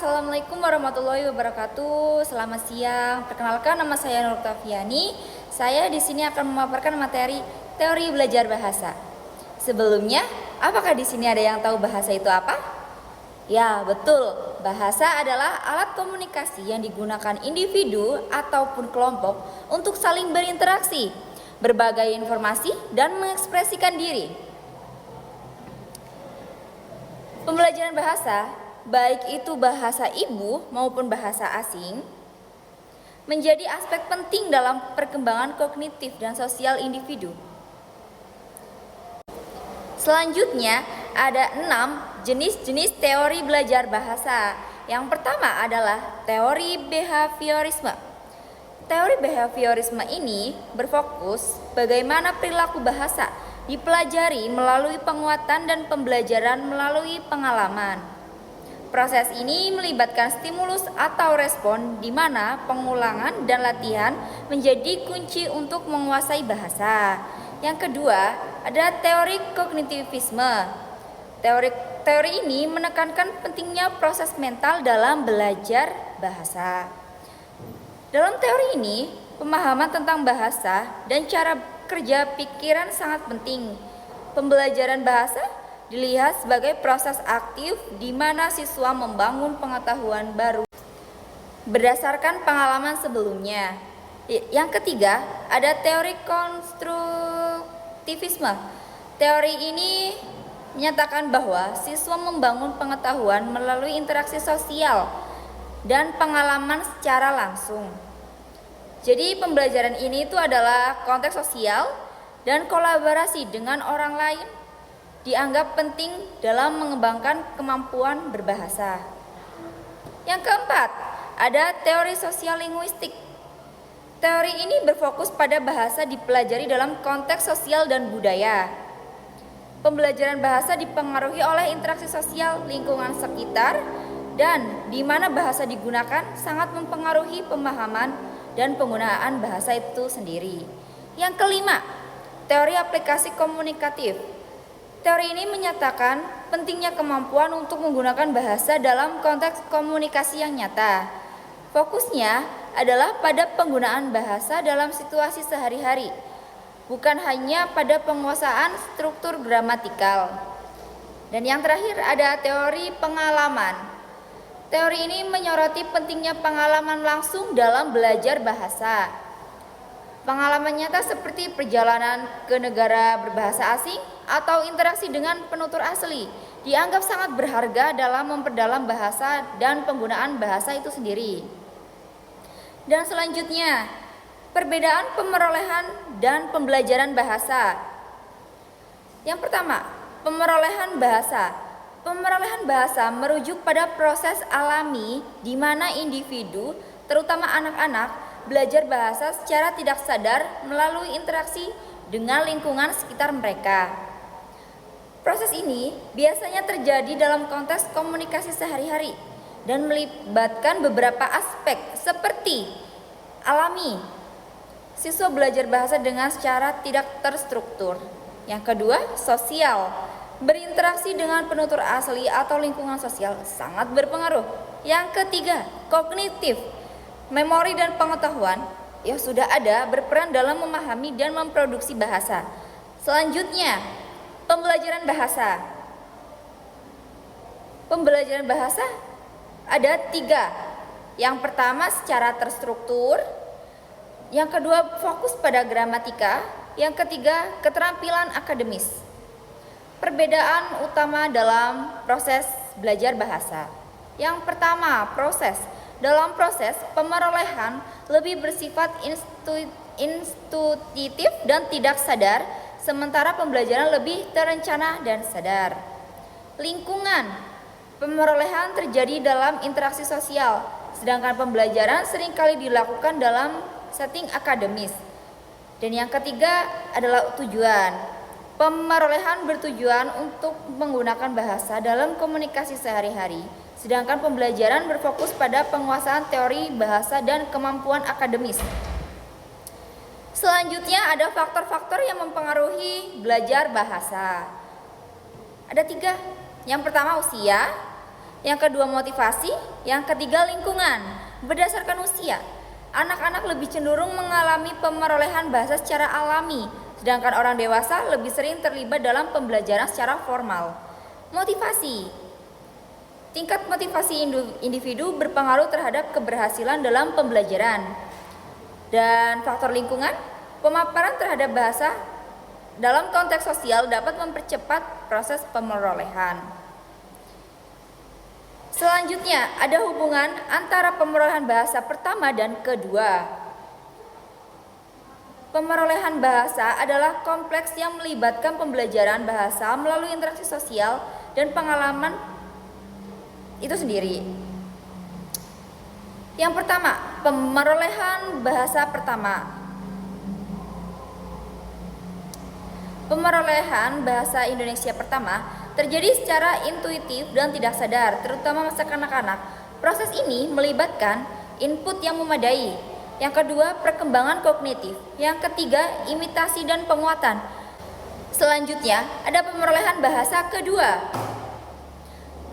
Assalamualaikum warahmatullahi wabarakatuh. Selamat siang. Perkenalkan, nama saya Nur Tafiani. Saya di sini akan memaparkan materi teori belajar bahasa. Sebelumnya, apakah di sini ada yang tahu bahasa itu apa? Ya, betul. Bahasa adalah alat komunikasi yang digunakan individu ataupun kelompok untuk saling berinteraksi, berbagai informasi, dan mengekspresikan diri. Pembelajaran bahasa, baik itu bahasa ibu maupun bahasa asing, menjadi aspek penting dalam perkembangan kognitif dan sosial individu. Selanjutnya, ada 6 jenis-jenis teori belajar bahasa. Yang pertama adalah teori behaviorisme. Teori behaviorisme ini berfokus bagaimana perilaku bahasa dipelajari melalui penguatan dan pembelajaran melalui pengalaman. Proses ini melibatkan stimulus atau respon di mana pengulangan dan latihan menjadi kunci untuk menguasai bahasa. Yang kedua, ada teori kognitivisme. Teori ini menekankan pentingnya proses mental dalam belajar bahasa. Dalam teori ini, pemahaman tentang bahasa dan cara kerja pikiran sangat penting. Pembelajaran bahasa dilihat sebagai proses aktif di mana siswa membangun pengetahuan baru berdasarkan pengalaman sebelumnya. Yang ketiga, ada teori konstruktivisme. Teori ini menyatakan bahwa siswa membangun pengetahuan melalui interaksi sosial dan pengalaman secara langsung. Jadi pembelajaran ini itu adalah konteks sosial dan kolaborasi dengan orang lain dianggap penting dalam mengembangkan kemampuan berbahasa. Yang keempat, ada teori sosial linguistik. Teori ini berfokus pada bahasa dipelajari dalam konteks sosial dan budaya. Pembelajaran bahasa dipengaruhi oleh interaksi sosial lingkungan sekitar dan di mana bahasa digunakan sangat mempengaruhi pemahaman dan penggunaan bahasa itu sendiri. Yang kelima, teori aplikasi komunikatif. Teori ini menyatakan pentingnya kemampuan untuk menggunakan bahasa dalam konteks komunikasi yang nyata. Fokusnya adalah pada penggunaan bahasa dalam situasi sehari-hari, bukan hanya pada penguasaan struktur gramatikal. Dan yang terakhir ada teori pengalaman. Teori ini menyoroti pentingnya pengalaman langsung dalam belajar bahasa. Pengalaman nyata seperti perjalanan ke negara berbahasa asing atau interaksi dengan penutur asli dianggap sangat berharga dalam memperdalam bahasa dan penggunaan bahasa itu sendiri. Dan selanjutnya, perbedaan pemerolehan dan pembelajaran bahasa. Yang pertama, pemerolehan bahasa. Pemerolehan bahasa merujuk pada proses alami di mana individu, terutama anak-anak, belajar bahasa secara tidak sadar melalui interaksi dengan lingkungan sekitar mereka. Proses ini biasanya terjadi dalam konteks komunikasi sehari-hari dan melibatkan beberapa aspek seperti alami. Siswa belajar bahasa dengan secara tidak terstruktur. Yang kedua, sosial. Berinteraksi dengan penutur asli atau lingkungan sosial sangat berpengaruh. Yang ketiga, kognitif. Memori dan pengetahuan yang sudah ada berperan dalam memahami dan memproduksi bahasa. Selanjutnya, pembelajaran bahasa. Pembelajaran bahasa ada 3. Yang pertama secara terstruktur. Yang kedua fokus pada gramatika. Yang ketiga keterampilan akademis. Perbedaan utama dalam proses belajar bahasa. Yang pertama, proses. Dalam proses pemerolehan lebih bersifat intuitif dan tidak sadar, sementara pembelajaran lebih terencana dan sadar. Lingkungan. Pemerolehan terjadi dalam interaksi sosial, sedangkan pembelajaran seringkali dilakukan dalam setting akademis. Dan yang ketiga adalah tujuan. Pemerolehan bertujuan untuk menggunakan bahasa dalam komunikasi sehari-hari, sedangkan pembelajaran berfokus pada penguasaan teori bahasa dan kemampuan akademis. Selanjutnya ada faktor-faktor yang mempengaruhi belajar bahasa. Ada 3. Yang pertama usia, Yang kedua motivasi, yang ketiga lingkungan. Berdasarkan usia, anak-anak lebih cenderung mengalami pemerolehan bahasa secara alami, sedangkan orang dewasa lebih sering terlibat dalam pembelajaran secara formal. Motivasi. Tingkat motivasi individu berpengaruh terhadap keberhasilan dalam pembelajaran. Dan faktor lingkungan, pemaparan terhadap bahasa dalam konteks sosial dapat mempercepat proses pemerolehan. Selanjutnya, ada hubungan antara pemerolehan bahasa pertama dan kedua. Pemerolehan bahasa adalah kompleks yang melibatkan pembelajaran bahasa melalui interaksi sosial dan pengalaman itu sendiri. Yang pertama, pemerolehan bahasa pertama. Pemerolehan bahasa Indonesia pertama terjadi secara intuitif dan tidak sadar, terutama masa kanak-kanak. Proses ini melibatkan input yang memadai. Yang kedua, perkembangan kognitif. Yang ketiga, imitasi dan penguatan. Selanjutnya, ada pemerolehan bahasa kedua.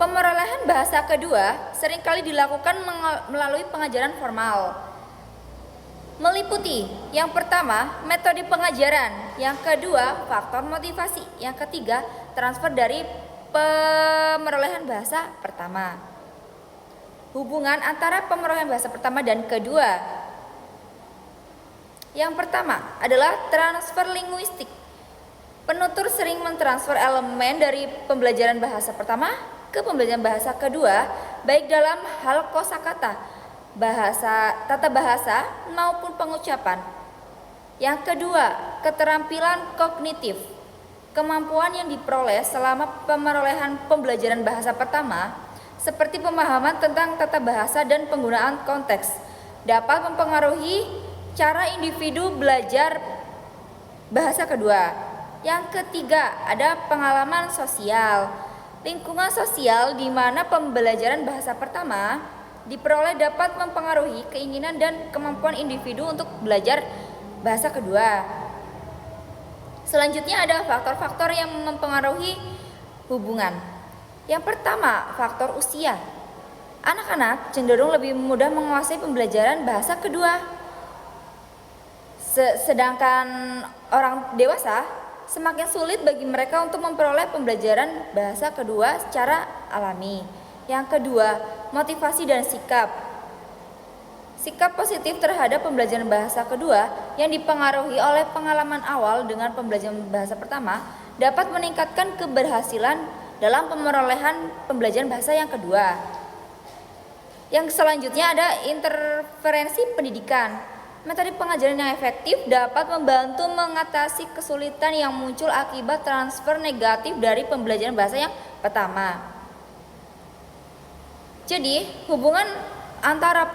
Pemerolehan bahasa kedua seringkali dilakukan melalui pengajaran formal. Meliputi yang pertama, metode pengajaran, yang kedua, faktor motivasi, yang ketiga, transfer dari pemerolehan bahasa pertama. Hubungan antara pemerolehan bahasa pertama dan kedua. Yang pertama adalah transfer linguistik. Penutur sering mentransfer elemen dari pembelajaran bahasa pertama ke pembelajaran bahasa kedua, baik dalam hal kosakata, bahasa, tata bahasa maupun pengucapan. Yang kedua, keterampilan kognitif. Kemampuan yang diperoleh selama pemerolehan pembelajaran bahasa pertama, seperti pemahaman tentang tata bahasa dan penggunaan konteks, dapat mempengaruhi cara individu belajar bahasa kedua. Yang ketiga, ada pengalaman sosial. Lingkungan sosial di mana pembelajaran bahasa pertama diperoleh dapat mempengaruhi keinginan dan kemampuan individu untuk belajar bahasa kedua. Selanjutnya ada faktor-faktor yang mempengaruhi hubungan. Yang pertama, faktor usia. Anak-anak cenderung lebih mudah menguasai pembelajaran bahasa kedua. Sedangkan orang dewasa semakin sulit bagi mereka untuk memperoleh pembelajaran bahasa kedua secara alami. Yang kedua, motivasi dan sikap. Sikap positif terhadap pembelajaran bahasa kedua yang dipengaruhi oleh pengalaman awal dengan pembelajaran bahasa pertama dapat meningkatkan keberhasilan dalam pemerolehan pembelajaran bahasa yang kedua. Yang selanjutnya ada interferensi pendidikan. Metode pengajaran yang efektif dapat membantu mengatasi kesulitan yang muncul akibat transfer negatif dari pembelajaran bahasa yang pertama. Jadi, hubungan antara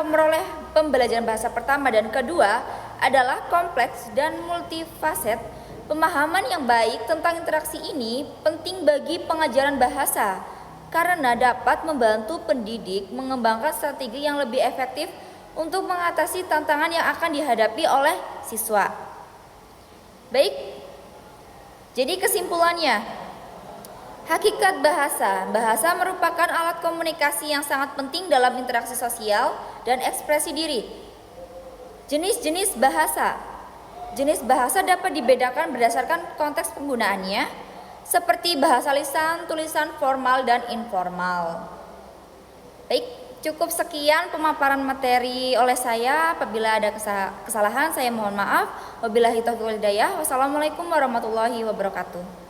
pembelajaran bahasa pertama dan kedua adalah kompleks dan multifaset. Pemahaman yang baik tentang interaksi ini penting bagi pengajaran bahasa karena dapat membantu pendidik mengembangkan strategi yang lebih efektif untuk mengatasi tantangan yang akan dihadapi oleh siswa. Baik, jadi kesimpulannya, hakikat bahasa merupakan alat komunikasi yang sangat penting dalam interaksi sosial dan ekspresi diri. Jenis bahasa dapat dibedakan berdasarkan konteks penggunaannya, seperti bahasa lisan, tulisan, formal, dan informal. Baik, cukup sekian pemaparan materi oleh saya. Apabila ada kesalahan, saya mohon maaf. Wabillahi taufiq wal hidayah. Wassalamualaikum warahmatullahi wabarakatuh.